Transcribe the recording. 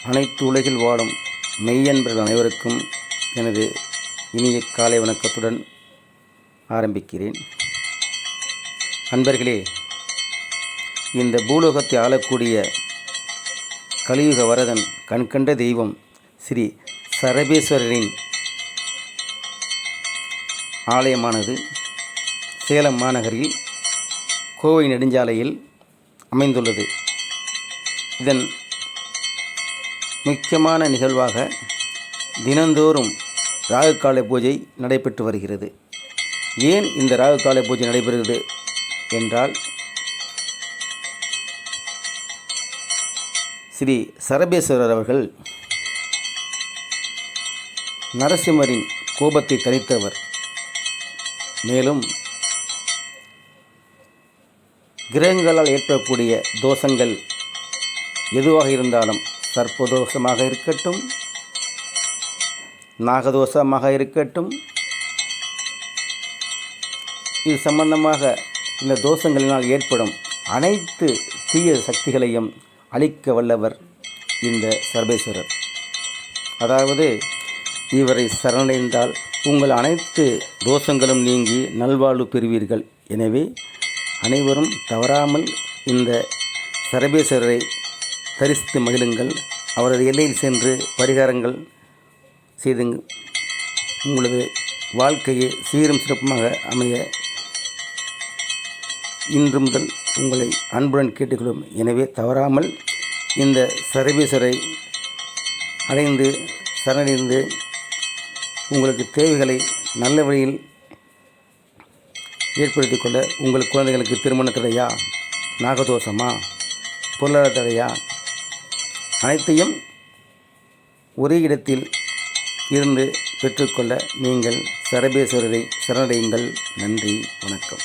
அனைத்து உலகில் வாழும் மெய்யன்பர்கள் அனைவருக்கும் எனது இனிய காலை வணக்கத்துடன் ஆரம்பிக்கிறேன். அன்பர்களே, இந்த பூலோகத்தை ஆளக்கூடிய கலியுக வரதன் கண்கண்ட தெய்வம் ஸ்ரீ சரபேஸ்வரரின் ஆலயமானது சேலம் மாநகரில் கோவை நெடுஞ்சாலையில் அமைந்துள்ளது. இதன் முக்கியமான நிகழ்வாக தினந்தோறும் ராகுகால பூஜை நடைபெற்று வருகிறது. ஏன் இந்த ராகுகால பூஜை நடைபெறுகிறது என்றால், ஸ்ரீ சரபேஸ்வரர் அவர்கள் நரசிம்மரின் கோபத்தை தணித்தவர். மேலும் கிரகங்களால் ஏற்படக்கூடிய தோஷங்கள் எதுவாக இருந்தாலும், சர்ப்பதோஷமாக இருக்கட்டும், நாகதோஷமாக இருக்கட்டும், இது சம்பந்தமாக இந்த தோஷங்களினால் ஏற்படும் அனைத்து தீய சக்திகளையும் அழிக்க வல்லவர் இந்த சர்வேஸ்வரர். அதாவது, இவரை சரணடைந்தால் உங்கள் அனைத்து தோஷங்களும் நீங்கி நல்வாழ்வு பெறுவீர்கள். எனவே அனைவரும் தவறாமல் இந்த சரபேஸ்வரரை தரிசித்து மகிழுங்கள். அவரது எல்லையில் சென்று பரிகாரங்கள் செய்து உங்களது வாழ்க்கையை சீரும் சிறப்புமாக அமைய இன்று முதல் உங்களை அன்புடன் கேட்டுக்கொள்ளும். எனவே தவறாமல் இந்த சரபேஸ்வரை அடைந்து சரணடைந்து உங்களுக்கு தேவைகளை நல்ல வழியில் ஏற்படுத்தி கொள்ள, உங்கள் குழந்தைகளுக்கு திருமண தடையா, நாகதோஷமா, பொருளாதார தடையா, அனைத்தையும் ஒரே இடத்தில் இருந்து பெற்றுக்கொள்ள நீங்கள் சரபேஸ்வரரை சரணடையுங்கள். நன்றி, வணக்கம்.